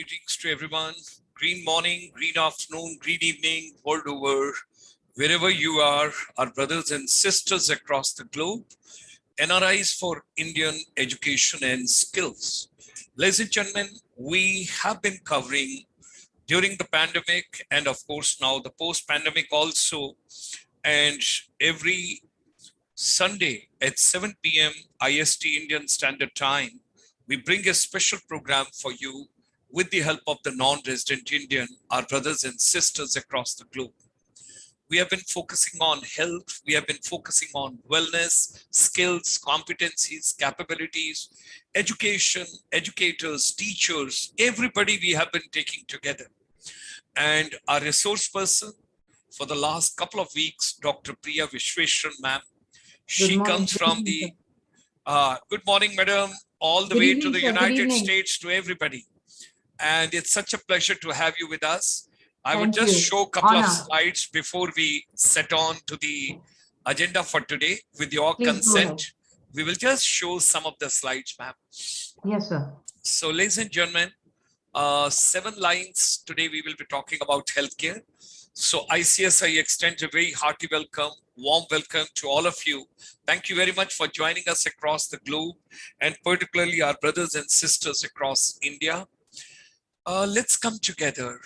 Greetings to everyone. Green morning, green afternoon, green evening, world over. Wherever you are, our brothers and sisters across the globe, NRIs for Indian education and skills. Ladies and gentlemen, we have been covering during the pandemic and of course now the post-pandemic also, and every Sunday at 7 p.m. IST Indian Standard Time, we bring a special program for you with the help of the non-resident Indian, our brothers and sisters across the globe. We have been focusing on health, we have been focusing on wellness, skills, competencies, capabilities, education, educators, teachers, everybody we have been taking together. And our resource person for the last couple of weeks, Dr. Priya Vishweshwaran ma'am. She comes from the, good morning, madam, all the way to the United States to everybody. And it's such a pleasure to have you with us. I would just show a couple of slides before we set on to the agenda for today. With your consent, we will just show some of the slides, ma'am. Yes, sir. So, ladies and gentlemen, 7 lines. Today we will be talking about healthcare. So ICSI extends a very hearty welcome, warm welcome to all of you. Thank you very much for joining us across the globe and particularly our brothers and sisters across India. Let's come together,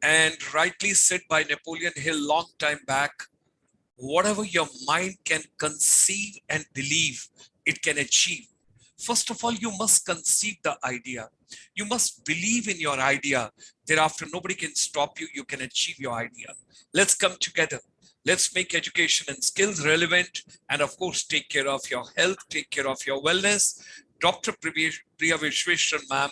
and rightly said by Napoleon Hill long time back, whatever your mind can conceive and believe, it can achieve. First of all, you must conceive the idea. You must believe in your idea. Thereafter, nobody can stop you. You can achieve your idea. Let's come together. Let's make education and skills relevant. And of course, take care of your health, take care of your wellness. Dr. Priya Vishweshwaran ma'am,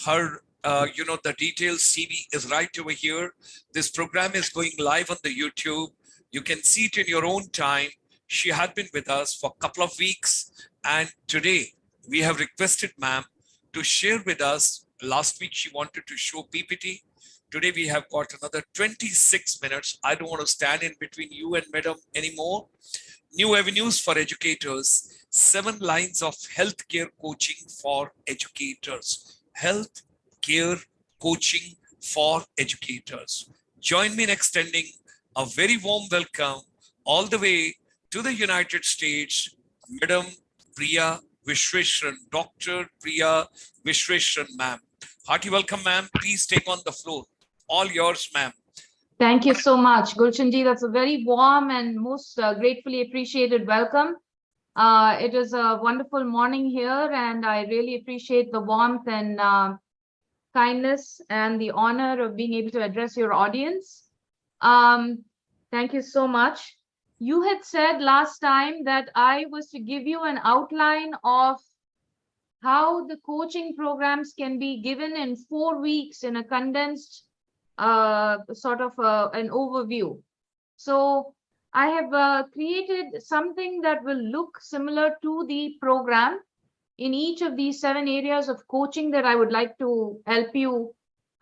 her the detailed CV is right over here. This program is going live on the YouTube. You can see it in your own time. She had been with us for a couple of weeks. And today we have requested ma'am to share with us. Last week she wanted to show PPT. Today we have got another 26 minutes. I don't want to stand in between you and madam anymore. New avenues for educators. 7 lines of healthcare coaching for educators. Healthcare coaching for educators. Join me in extending a very warm welcome all the way to the United States, Madam Priya Vishweshwaran, Dr. Priya Vishweshwaran, ma'am. Hearty welcome, ma'am. Please take on the floor. All yours, ma'am. Thank you so much, Gulshanji. That's a very warm and most gratefully appreciated welcome. It is a wonderful morning here, and I really appreciate the warmth and kindness and the honor of being able to address your audience. Thank you so much. You had said last time that I was to give you an outline of how the coaching programs can be given in 4 weeks in a condensed sort of an overview. So I have created something that will look similar to the program in each of these 7 areas of coaching that I would like to help you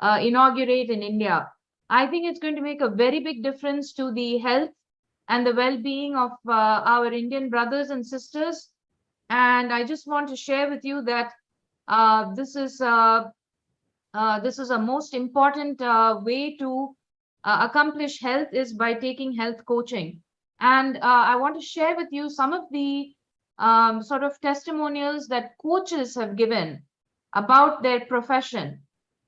inaugurate in India. I think it's going to make a very big difference to the health and the well-being of our Indian brothers and sisters. And I just want to share with you that this is a most important way to accomplish health is by taking health coaching. And I want to share with you some of the sort of testimonials that coaches have given about their profession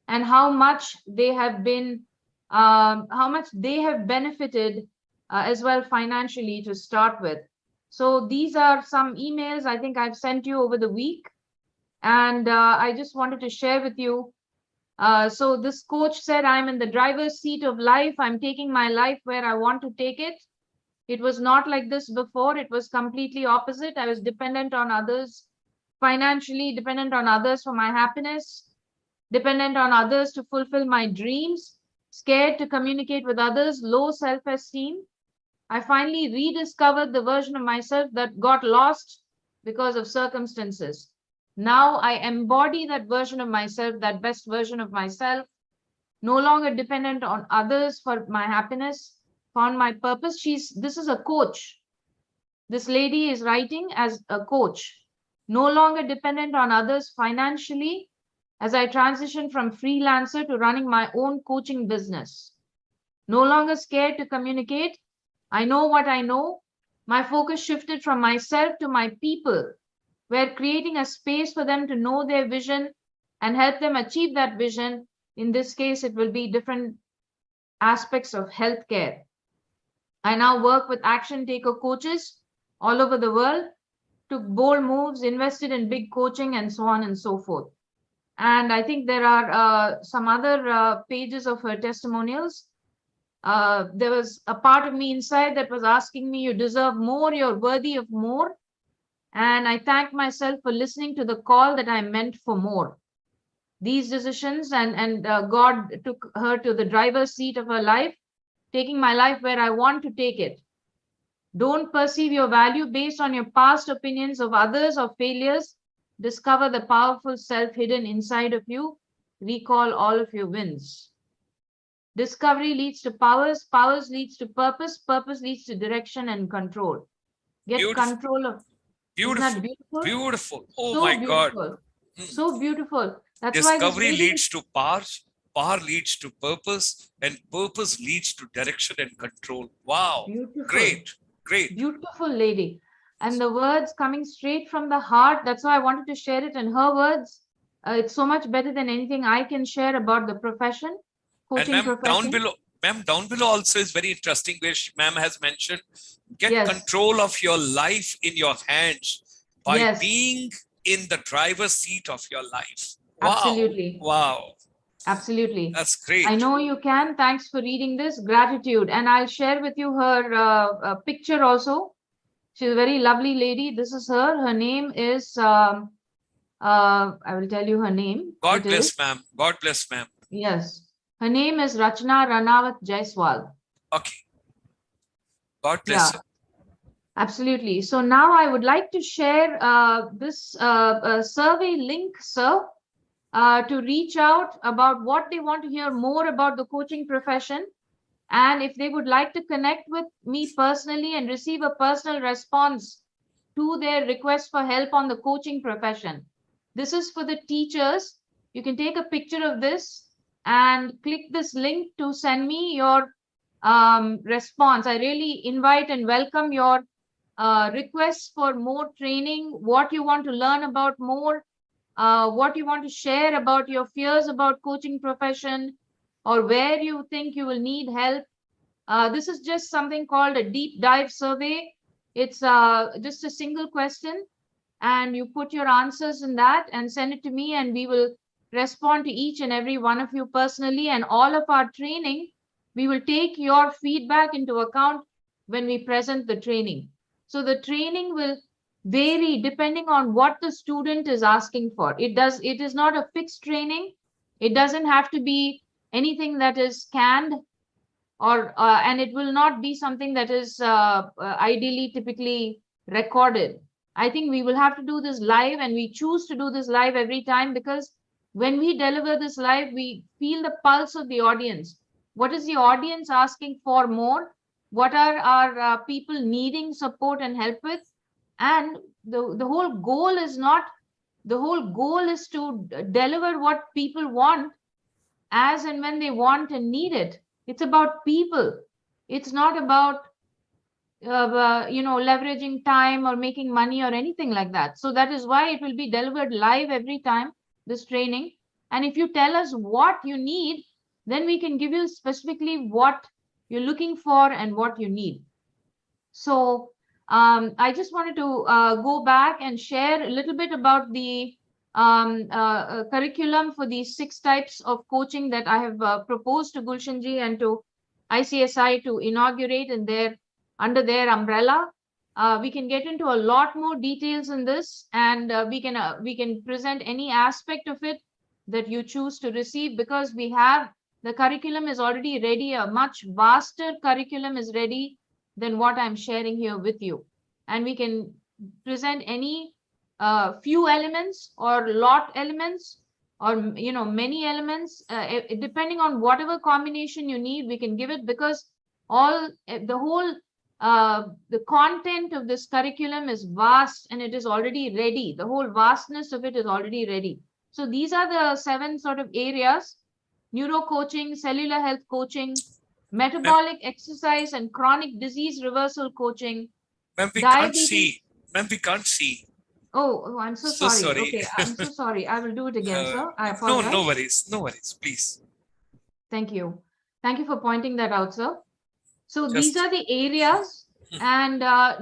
and how much they have been, how much they have benefited as well financially to start with. So these are some emails I think I've sent you over the week, and I just wanted to share with you. So this coach said, I'm in the driver's seat of life. I'm taking my life where I want to take it. It was not like this before. It was completely opposite. I was dependent on others financially, dependent on others for my happiness, dependent on others to fulfill my dreams, scared to communicate with others, low self-esteem. I finally rediscovered the version of myself that got lost because of circumstances. Now I embody that version of myself, that best version of myself, no longer dependent on others for my happiness, found my purpose. This is a coach. This lady is writing as a coach, no longer dependent on others financially as I transitioned from freelancer to running my own coaching business. No longer scared to communicate. I know what I know. My focus shifted from myself to my people, where creating a space for them to know their vision and help them achieve that vision. In this case, it will be different aspects of healthcare. I now work with action taker coaches all over the world, took bold moves, invested in big coaching, and so on and so forth. And I think there are some other pages of her testimonials. There was a part of me inside that was asking me, you deserve more, you're worthy of more. And I thank myself for listening to the call that I meant for more. These decisions and God took her to the driver's seat of her life, taking my life where I want to take it. Don't perceive your value based on your past opinions of others or failures. Discover the powerful self hidden inside of you. Recall all of your wins. Discovery leads to powers. Powers leads to purpose. Purpose leads to direction and control. Get Beautiful. control of. Isn't Beautiful. that beautiful? Beautiful. Oh So my God. beautiful. So beautiful. That's why this Discovery reading, leads to power, power leads to purpose, and purpose leads to direction and control. Wow. beautiful. Great. Great. Beautiful lady. And the words coming straight from the heart. That's why I wanted to share it in her words. It's so much better than anything I can share about the profession, And coaching ma'am, profession. down below also is very interesting where ma'am has mentioned, get Yes. control of your life in your hands by Yes. being in the driver's seat of your life. Wow. Absolutely. Wow. Absolutely. That's great. I know you can. Thanks for reading this. Gratitude. And I'll share with you her picture also. She's a very lovely lady. This is her. Her name is, I will tell you her name. God bless, ma'am. God bless, ma'am. Yes. Her name is Rachna Ranawat Jaiswal. Okay. God bless. Yeah. Absolutely. So now I would like to share this survey link, sir, to reach out about what they want to hear more about the coaching profession. And if they would like to connect with me personally and receive a personal response to their request for help on the coaching profession. This is for the teachers. You can take a picture of this and click this link to send me your response. I really invite and welcome your requests for more training, what you want to learn about more, what you want to share about your fears about coaching profession, or where you think you will need help. This is just something called a deep dive survey. It's just a single question, and you put your answers in that and send it to me, and we will respond to each and every one of you personally. And all of our training, we will take your feedback into account when we present the training. So the training will vary depending on what the student is asking for. It is not a fixed training. It doesn't have to be anything that is canned, or and it will not be something that is ideally typically recorded. I think we will have to do this live, and we choose to do this live every time, because when we deliver this live, we feel the pulse of the audience. What is the audience asking for more? What are our people needing support and help with? And the whole goal is not, the whole goal is to deliver what people want as and when they want and need it. It's about people. It's not about leveraging time or making money or anything like that. So that is why it will be delivered live every time, this training. And if you tell us what you need, then we can give you specifically what you're looking for and what you need. So I just wanted to go back and share a little bit about the curriculum for these 6 types of coaching that I have proposed to Gulshanji and to ICSI to inaugurate in under their umbrella. We can get into a lot more details in this, and we can present any aspect of it that you choose to receive, because we have the curriculum is already ready. A much vaster curriculum is ready than what I'm sharing here with you, and we can present any few elements or lot elements, or many elements, depending on whatever combination you need. We can give it, because the whole the content of this curriculum is vast, and it is already ready. The whole vastness of it is already ready. So these are the 7 sort of areas: neuro coaching, cellular health coaching, Ma'am, metabolic exercise and chronic disease reversal coaching, ma'am, we can't diabetes. see. Ma'am, we can't see. Oh, I'm so So sorry. sorry. Okay, I'm so sorry. I will do it again, sir. I No, apologize. no worries. No worries. Please. Thank you. Thank you for pointing that out, sir. So these Just are the areas, and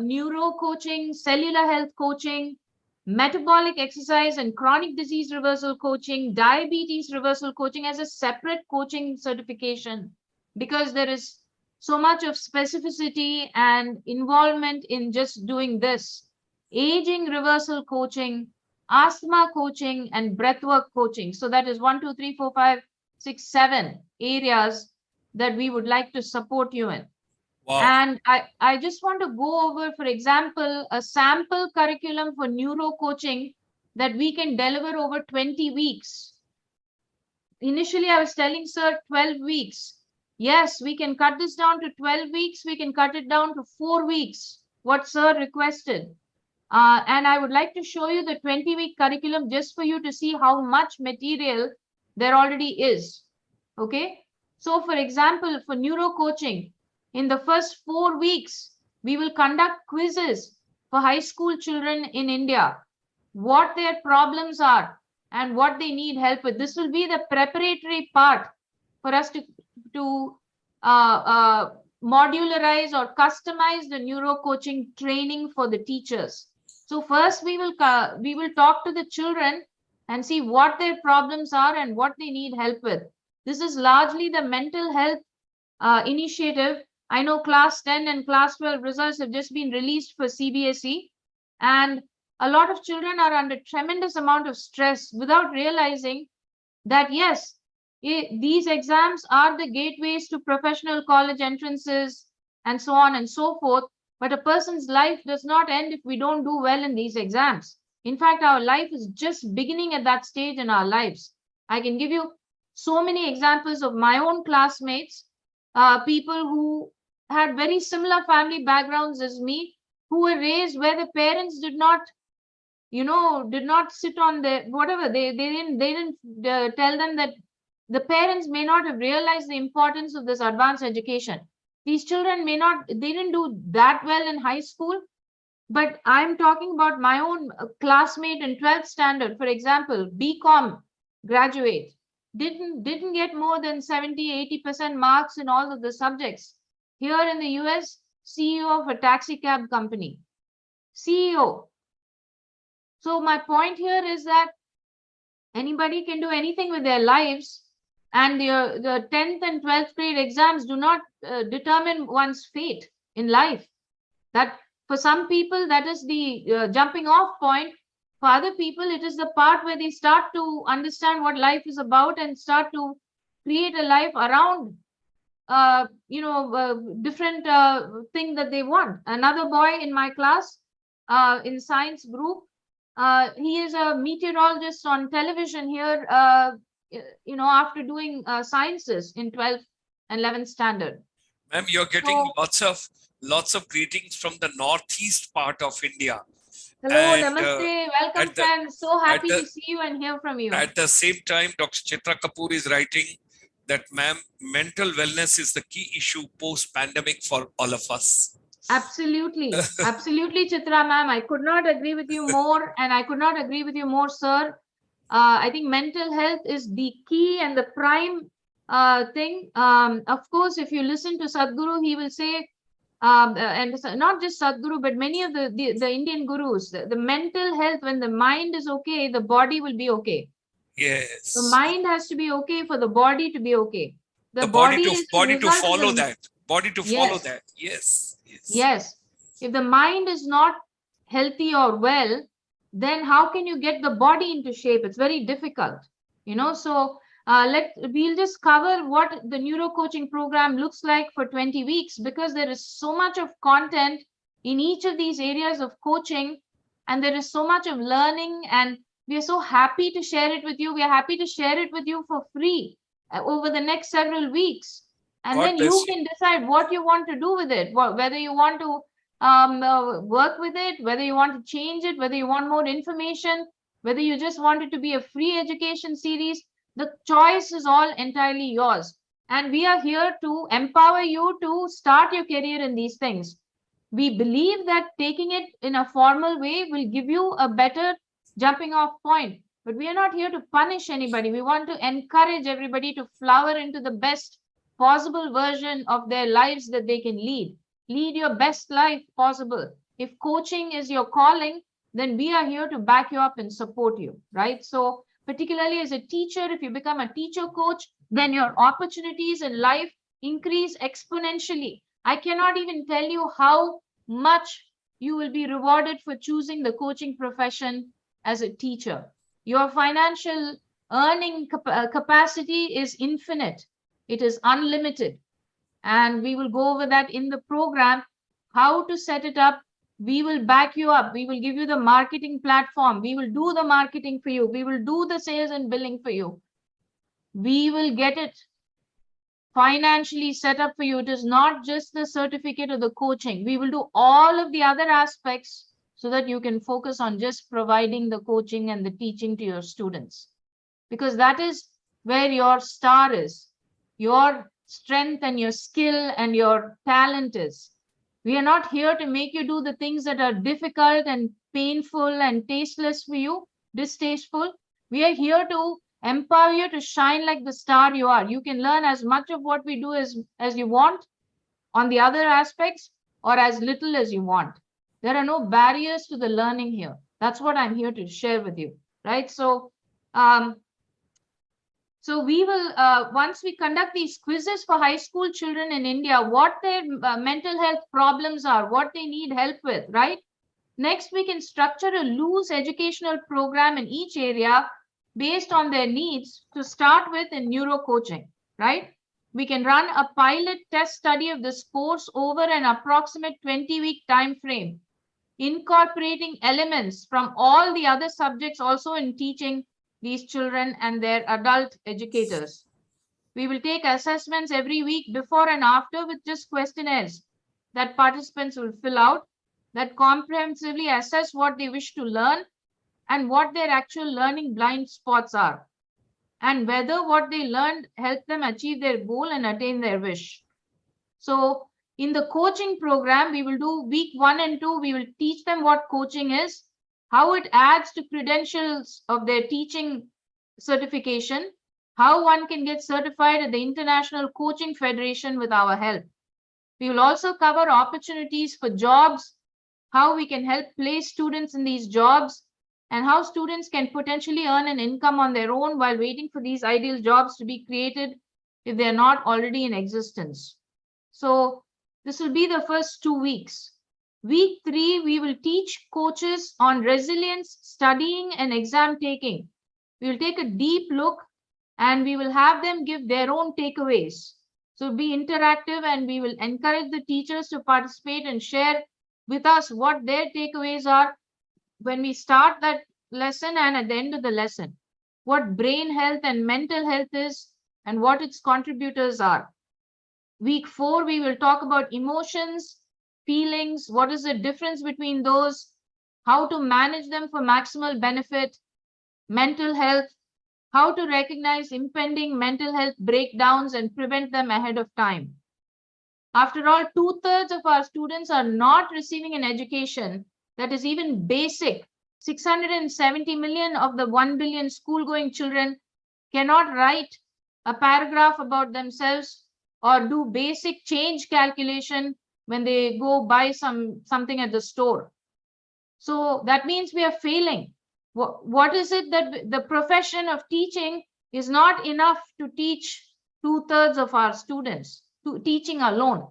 neuro coaching, cellular health coaching, metabolic exercise and chronic disease reversal coaching, diabetes reversal coaching as a separate coaching certification, because there is so much of specificity and involvement in just doing this. Aging reversal coaching, asthma coaching, and breathwork coaching. So that is 1, 2, 3, 4, 5, 6, 7 areas that we would like to support you in. wow. And I just want to go over, for example, a sample curriculum for neuro coaching that we can deliver over 20 weeks. Initially, I was telling sir 12 weeks. Yes, we can cut this down to 12 weeks. We can cut it down to 4 weeks, what sir requested. And I would like to show you the 20-week curriculum just for you to see how much material there already is. Okay. So for example, for neuro coaching, in the first 4 weeks, we will conduct quizzes for high school children in India, what their problems are and what they need help with. This will be the preparatory part for us to modularize or customize the neuro coaching training for the teachers. So first we will talk to the children and see what their problems are and what they need help with. This is largely the mental health initiative. I know class 10 and class 12 results have just been released for CBSE, and a lot of children are under tremendous amount of stress without realizing that yes, these exams are the gateways to professional college entrances and so on and so forth. But a person's life does not end if we don't do well in these exams. In fact, our life is just beginning at that stage in our lives. I can give you so many examples of my own classmates, people who had very similar family backgrounds as me, who were raised where the parents did not sit on the whatever. They didn't tell them that the parents may not have realized the importance of this advanced education. These children they didn't do that well in high school, but I'm talking about my own classmate in 12th standard, for example, BCom graduate, didn't get more than 70-80% marks in all of the subjects. Here in the US, CEO of a taxi cab company, CEO. So my point here is that anybody can do anything with their lives, and the 10th and 12th grade exams do not determine one's fate in life. That for some people, that is the jumping off point. For other people, it is the part where they start to understand what life is about and start to create a life around different thing that they want. Another boy in my class, in science group, he is a meteorologist on television here, after doing sciences in 12th and 11th standard. Ma'am, you're getting lots of greetings from the northeast part of India. Hello, And, namaste, welcome friends. So happy to see you and hear from you. At the same time, Dr. Chitra Kapoor is writing that, ma'am, mental wellness is the key issue post-pandemic for all of us. Absolutely. Absolutely, Chitra ma'am. I could not agree with you more, and I could not agree with you more, sir. I think mental health is the key and the prime thing. Of course, if you listen to Sadhguru, he will say, and not just Sadhguru, but many of the Indian gurus, the mental health, when the mind is okay, the body will be okay. Yes. The mind has to be okay for the body to be okay. The body to follow that. Body to follow that. Yes. Yes. If the mind is not healthy or well, then how can you get the body into shape? It's very difficult, So we'll just cover what the neuro coaching program looks like for 20 weeks, because there is so much of content in each of these areas of coaching, and there is so much of learning, and we are so happy to share it with you. We are happy to share it with you for free over the next several weeks. And then you can decide what you want to do with it, whether you want to work with it, whether you want to change it, whether you want more information. whether you just want it to be a free education series, the choice is all entirely yours. And we are here to empower you to start your career in these things. We believe that taking it in a formal way will give you a better jumping off point. But we are not here to punish anybody. We want to encourage everybody to flower into the best possible version of their lives that they can lead. Lead your best life possible. If coaching is your calling, then we are here to back you up and support you, right? So, particularly as a teacher, if you become a teacher coach, then your opportunities in life increase exponentially. I cannot even tell you how much you will be rewarded for choosing the coaching profession as a teacher. Your financial earning capacity is infinite, it is unlimited. And we will go over that in the program, how to set it up. We will back you up. We will give you the marketing platform. We will do the marketing for you. We will do the sales and billing for you. We will get it financially set up for you. It is not just the certificate or the coaching. We will do all of the other aspects so that you can focus on just providing the coaching and the teaching to your students. Because that is where your star is, your strength and your skill and your talent is. We are not here to make you do the things that are difficult and painful and tasteless for you, distasteful. We are here to empower you to shine like the star you are. You can learn as much of what we do as you want on the other aspects, or as little as you want. There are no barriers to the learning here. That's what I'm here to share with you, right? So we will, once we conduct these quizzes for high school children in India, what their mental health problems are, what they need help with, right? Next, we can structure a loose educational program in each area based on their needs to start with in neuro coaching, right? We can run a pilot test study of this course over an approximate 20-week time frame, incorporating elements from all the other subjects also in teaching these children and their adult educators. We will take assessments every week before and after with just questionnaires that participants will fill out that comprehensively assess what they wish to learn and what their actual learning blind spots are, and whether what they learned helped them achieve their goal and attain their wish. So in the coaching program, we will do week 1 and 2, we will teach them what coaching is, how it adds to credentials of their teaching certification, how one can get certified at the International Coaching Federation with our help. We will also cover opportunities for jobs, how we can help place students in these jobs, and how students can potentially earn an income on their own while waiting for these ideal jobs to be created if they're not already in existence. So this will be the first 2 weeks. Week 3, we will teach coaches on resilience, studying, and exam taking. We will take a deep look and we will have them give their own takeaways. So be interactive, and we will encourage the teachers to participate and share with us what their takeaways are when we start that lesson and at the end of the lesson, what brain health and mental health is and what its contributors are. Week 4, we will talk about emotions, feelings, what is the difference between those, how to manage them for maximal benefit, mental health, how to recognize impending mental health breakdowns and prevent them ahead of time. After all, 2/3 of our students are not receiving an education that is even basic. 670 million of the 1 billion school-going children cannot write a paragraph about themselves or do basic change calculation when they go buy something at the store. So that means we are failing. What is it that the profession of teaching is not enough to teach 2/3 of our students, to teaching alone.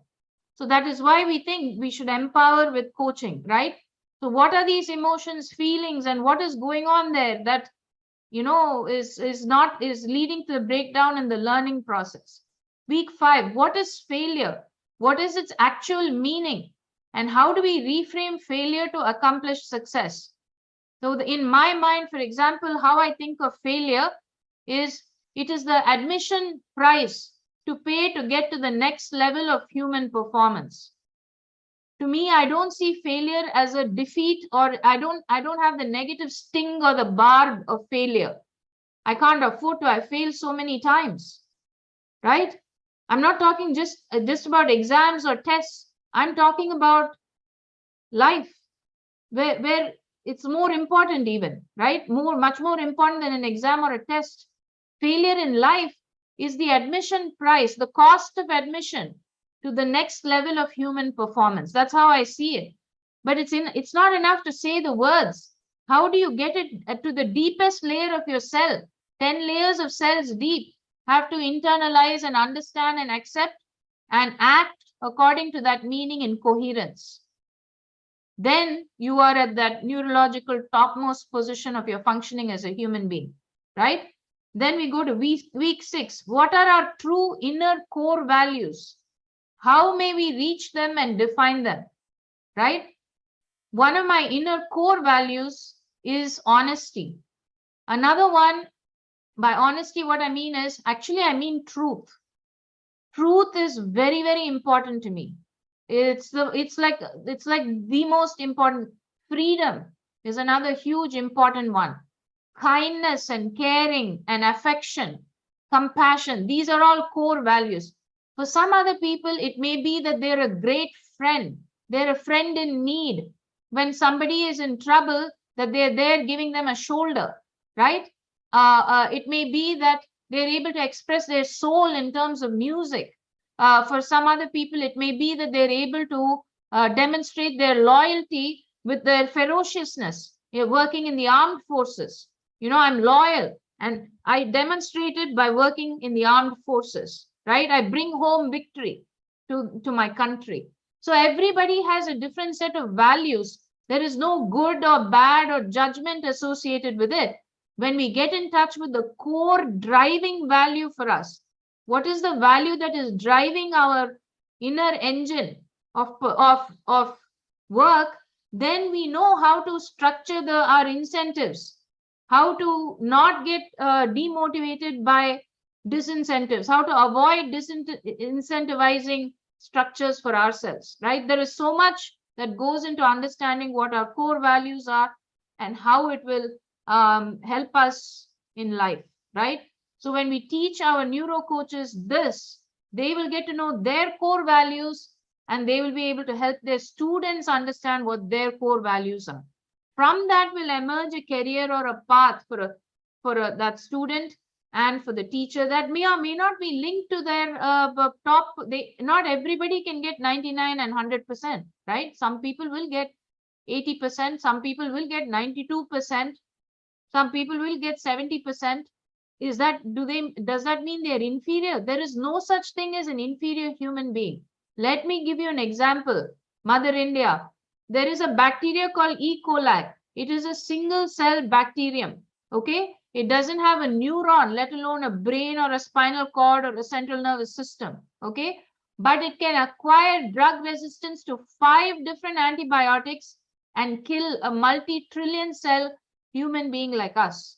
So that is why we think we should empower with coaching, right? So what are these emotions, feelings, and what is going on there that is leading to the breakdown in the learning process? Week 5, what is failure? What is its actual meaning? And how do we reframe failure to accomplish success? So in my mind, for example, how I think of failure is it is the admission price to pay to get to the next level of human performance. To me, I don't see failure as a defeat, or I don't have the negative sting or the barb of failure. I can't afford to. I failed so many times, right? I'm not talking just about exams or tests. I'm talking about life, where it's more important even, right? Much more important than an exam or a test. Failure in life is the admission price, the cost of admission to the next level of human performance. That's how I see it. But it's not enough to say the words. How do you get it to the deepest layer of your cell? 10 layers of cells deep have to internalize and understand and accept and act according to that meaning in coherence. Then you are at that neurological topmost position of your functioning as a human being, right? Then we go to week 6. What are our true inner core values? How may we reach them and define them, right? One of my inner core values is honesty. Another one, by honesty, what I mean is, actually, I mean truth. Truth is very, very important to me. It's like the most important. Freedom is another huge important one. Kindness and caring and affection, compassion, these are all core values. For some other people, it may be that they're a great friend. They're a friend in need. When somebody is in trouble, that they're there giving them a shoulder, right? It may be that they're able to express their soul in terms of music. For some other people, it may be that they're able to demonstrate their loyalty with their ferociousness. You're working in the armed forces. I'm loyal, and I demonstrate it by working in the armed forces, right? I bring home victory to my country. So everybody has a different set of values. There is no good or bad or judgment associated with it. When we get in touch with the core driving value for us, what is the value that is driving our inner engine of work, then we know how to structure our incentives, how to not get demotivated by disincentives, how to avoid incentivizing structures for ourselves, right? There is so much that goes into understanding what our core values are and how it will help us in life, right? So when we teach our neuro coaches this, they will get to know their core values, and they will be able to help their students understand what their core values are. From that will emerge a career or a path for that student and for the teacher that may or may not be linked to their top. Not everybody can get 99 and 100%, right? Some people will get 80%, some people will get 92%, some people will get 70%. Does that mean they are inferior? There is no such thing as an inferior human being. Let me give you an example. Mother India, there is a bacteria called E. coli. It is a single cell bacterium. Okay, it doesn't have a neuron, let alone a brain or a spinal cord or a central nervous system. Okay, but it can acquire drug resistance to 5 different antibiotics and kill a multi-trillion cell human being like us.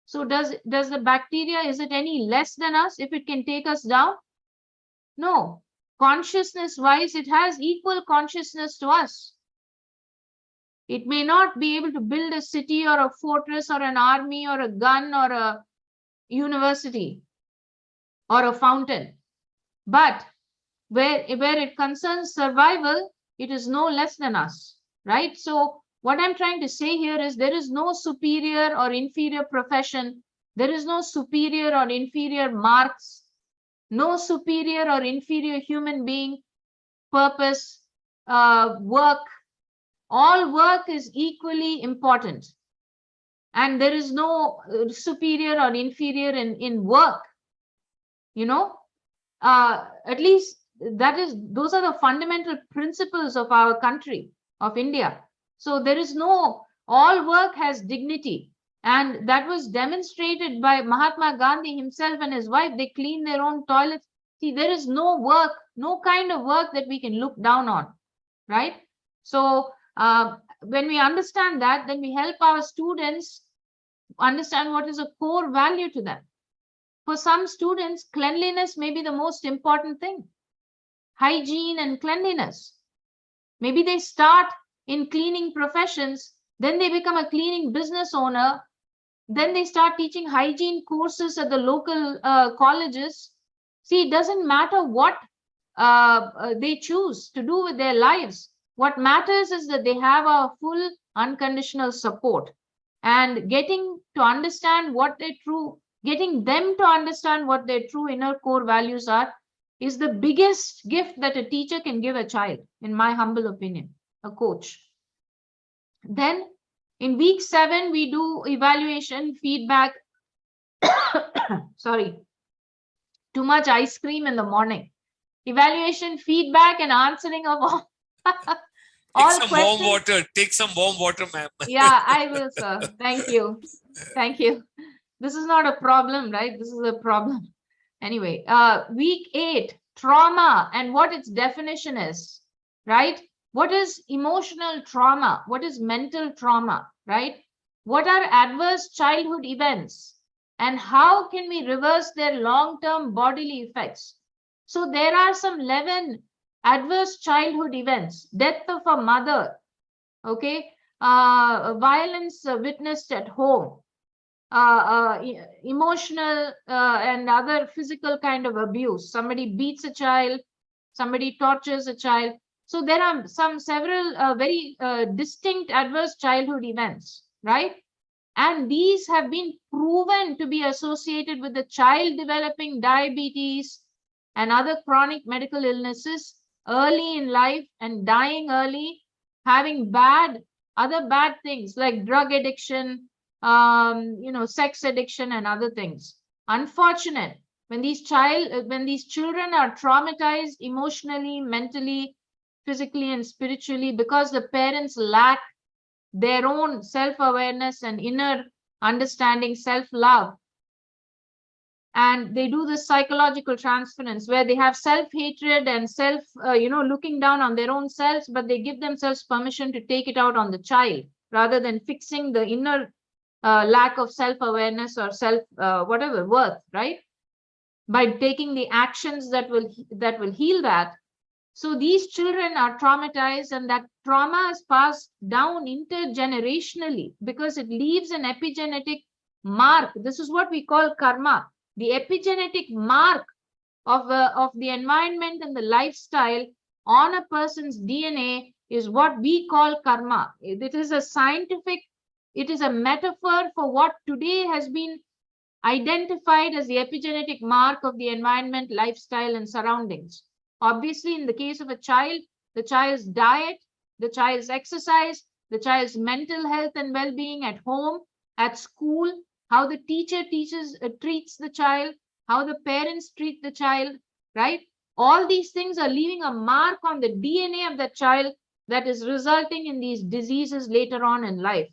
So does the bacteria, is it any less than us if it can take us down? No. Consciousness wise, it has equal consciousness to us. It may not be able to build a city or a fortress or an army or a gun or a university or a fountain, but where it concerns survival, it is no less than us, right? So what I'm trying to say here is there is no superior or inferior profession. There is no superior or inferior marks, no superior or inferior human being, purpose, work. All work is equally important. And there is no superior or inferior in work. At least those are the fundamental principles of our country, of India. So there is all work has dignity. And that was demonstrated by Mahatma Gandhi himself and his wife. They clean their own toilets. See, there is no work, no kind of work that we can look down on, right? So when we understand that, then we help our students understand what is a core value to them. For some students, cleanliness may be the most important thing. Hygiene and cleanliness. Maybe they start in cleaning professions, then they become a cleaning business owner, then they start teaching hygiene courses at the local colleges. See, it doesn't matter what they choose to do with their lives. What matters is that they have a full unconditional support, and getting them to understand what their true inner core values are is the biggest gift that a teacher can give a child, in my humble opinion, a coach. Then in week 7, we do evaluation, feedback. Sorry, too much ice cream in the morning. Evaluation, feedback, and answering of all, all some questions. warm water. Take some warm water, ma'am. Yeah, I will, sir. Thank you. Thank you. This is not a problem, right? This is a problem. Anyway, week 8, trauma and what its definition is, right? What is emotional trauma? What is mental trauma, right? What are adverse childhood events? And how can we reverse their long-term bodily effects? So there are some 11 adverse childhood events: death of a mother, okay, violence witnessed at home, emotional and other physical kind of abuse. Somebody beats a child, somebody tortures a child. So there are several very distinct adverse childhood events, right? And these have been proven to be associated with the child developing diabetes and other chronic medical illnesses early in life and dying early, having other bad things like drug addiction, sex addiction and other things. Unfortunate when these children are traumatized emotionally, mentally, physically and spiritually because the parents lack their own self-awareness and inner understanding, self-love. And they do this psychological transference where they have self-hatred and looking down on their own selves, but they give themselves permission to take it out on the child rather than fixing the inner lack of self-awareness or whatever worth, right? By taking the actions that will heal that. So these children are traumatized, and that trauma is passed down intergenerationally because it leaves an epigenetic mark. This is what we call karma. The epigenetic mark of the environment and the lifestyle on a person's DNA is what we call karma. It is a metaphor for what today has been identified as the epigenetic mark of the environment, lifestyle, and surroundings. Obviously, in the case of a child, the child's diet, the child's exercise, the child's mental health and well-being at home, at school, how the teacher treats the child, how the parents treat the child, right? All these things are leaving a mark on the DNA of the child that is resulting in these diseases later on in life,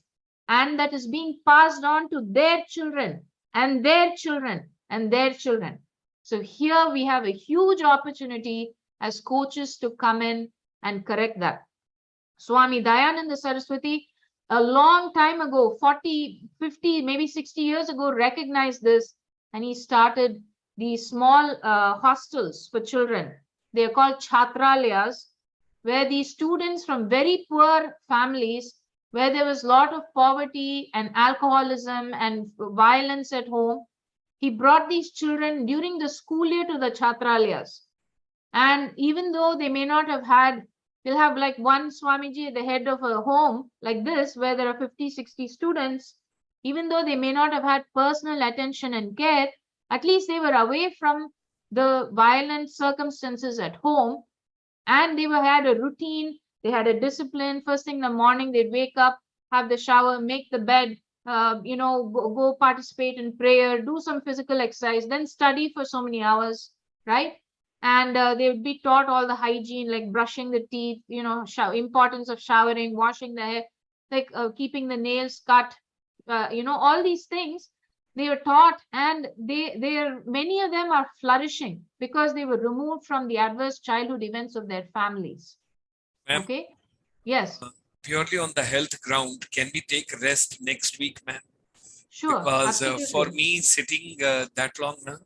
and that is being passed on to their children and their children and their children. So here we have a huge opportunity as coaches to come in and correct that. Swami Dayananda Saraswati, a long time ago, 40, 50, maybe 60 years ago, recognized this, and he started these small hostels for children. They are called Chhatralayas, where these students from very poor families, where there was a lot of poverty and alcoholism and violence at home, he brought these children during the school year to the Chhatralayas. And even though they may not have had, they'll have like one Swamiji at the head of a home like this, where there are 50, 60 students, even though they may not have had personal attention and care, at least they were away from the violent circumstances at home, and they had a routine, they had a discipline. First thing in the morning, they'd wake up, have the shower, make the bed, go participate in prayer, do some physical exercise, then study for so many hours, right? And they would be taught all the hygiene, like brushing the teeth, importance of showering, washing the hair, like keeping the nails cut, all these things they were taught, and many of them are flourishing because they were removed from the adverse childhood events of their families. Okay. Yes. Purely on the health ground, can we take rest next week, ma'am? Sure. Because for me, sitting that long now,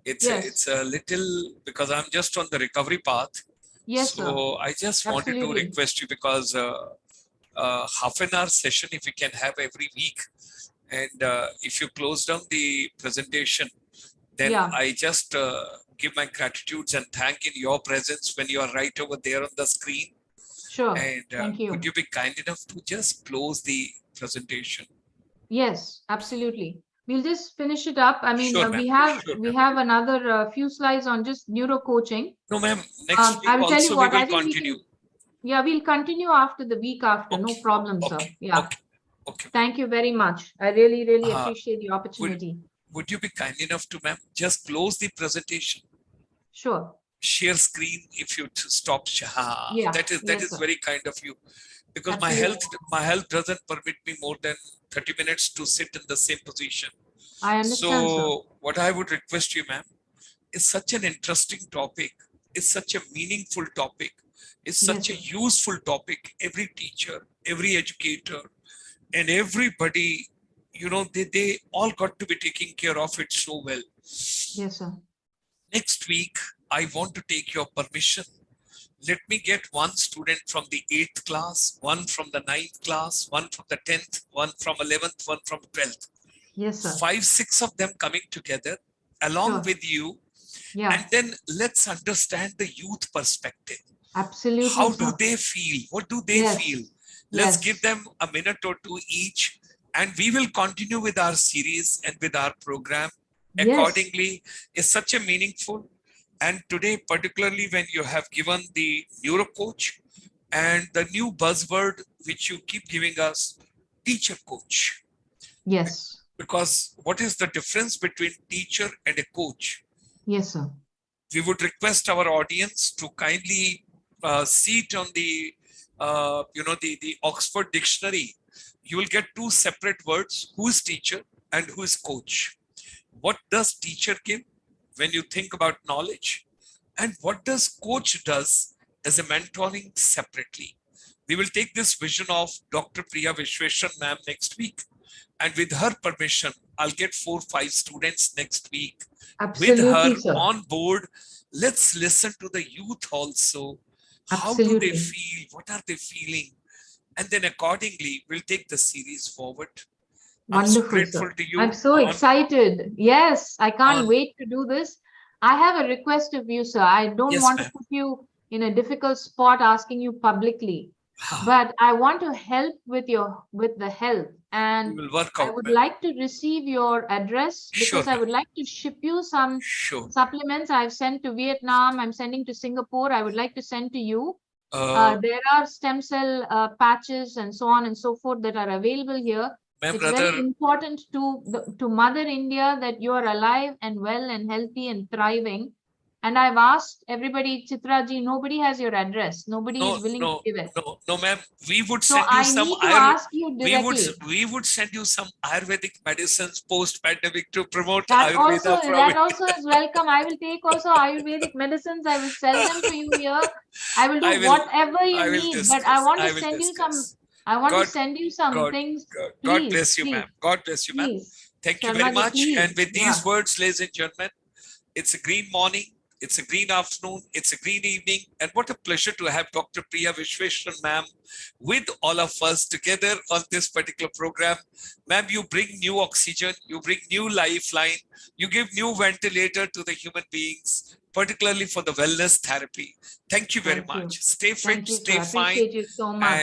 it's a little, because I'm just on the recovery path. Yes, sir. So I just wanted to Absolutely. request you, because half an hour session, if we can have every week, and if you close down the presentation, then Yeah. I just give my gratitudes and thank in your presence when you are right over there on the screen. Sure. And Thank you. could you be kind enough to just close the presentation? Yes, absolutely. We'll just finish it up. I mean, Sure, ma'am. Sure, we ma'am. have another few slides on just neuro coaching. No, ma'am. Next week I will tell you also we what, will I think we continue. can, yeah, we'll continue after the week after. No Okay. problem, sir. Okay. Yeah. Okay. Okay. Thank you very much. I really, really Uh, appreciate the opportunity. Would you be kind enough to, ma'am, just close the presentation? Sure. Share screen if you stop. Yeah. That Yes, is sir. very kind of you, because Absolutely. my health doesn't permit me more than 30 minutes to sit in the same position. I understand, sir. So what I would request you, ma'am, is such an interesting topic. It's such a meaningful topic. It's Yes, such a sir. useful topic. Every teacher, every educator, and everybody, they all got to be taking care of it so well. Yes, sir. Next week, I want to take your permission. Let me get one student from the 8th class, one from the 9th class, one from the 10th, one from 11th, one from 12th. Yes, sir. 5, 6 of them coming together along Sure. with you. Yeah. And then let's understand the youth perspective. Absolutely, How sir. do they feel? What do they Yes. feel? Let's Yes. give them a minute or two each, and we will continue with our series and with our program Yes. accordingly. It's such a meaningful. And today, particularly when you have given the neuro coach and the new buzzword which you keep giving us, teacher coach. Yes. Because what is the difference between teacher and a coach? Yes, sir. We would request our audience to kindly see it on the the Oxford dictionary. You will get two separate words: who is teacher and who is coach. What does teacher give when you think about knowledge, and what does coach does as a mentoring separately? We will take this vision of Dr. Priya Vishweshwaran ma'am next week, and with her permission, I'll get 4 or 5 students next week. Absolutely, With her sir. on board. Let's listen to the youth also. How Absolutely. do they feel? What are they feeling? And then accordingly, we'll take the series forward. Wonderful, I'm so grateful sir. to you. I'm so excited. Yes, I can't on- wait to do this. I have a request of you, sir. I don't Yes, want to ma'am. put you in a difficult spot asking you publicly, but I want to help with the health, We and will work I out, would ma'am. like to receive your address Sure, because I ma'am. would like to ship you some Sure. supplements. I've sent to Vietnam. I'm sending to Singapore. I would like to send to you. Ma'am, There are stem cell patches and so on and so forth that are available here. It's brother, very important to Mother India that you are alive and well and healthy and thriving. And I've asked everybody, Chitra ji, nobody has your address. Nobody is willing to give it. no, ma'am. We would So send you I some need to ask you directly. we would send you some Ayurvedic medicines post-pandemic to promote That Ayurveda from that also is welcome. I will take also Ayurvedic medicines. I will sell them to you here. I will do whatever you I will need, but I discuss. want I to will send you some. discuss. I want to God, send you some God, things. God Please, bless you, please, ma'am. God bless you, ma'am. please. Thank you Sharma very ji, much. please. And with these Yeah. words, ladies and gentlemen, it's a green morning, it's a green afternoon, it's a green evening, and what a pleasure to have Dr. Priya Vishweshwaran ma'am with all of us together on this particular program. Ma'am, you bring new oxygen, you bring new lifeline, you give new ventilator to the human beings, particularly for the wellness therapy. Thank you very Thank you. much. Stay fit, Thank you, sir. stay I fine. appreciate you so much.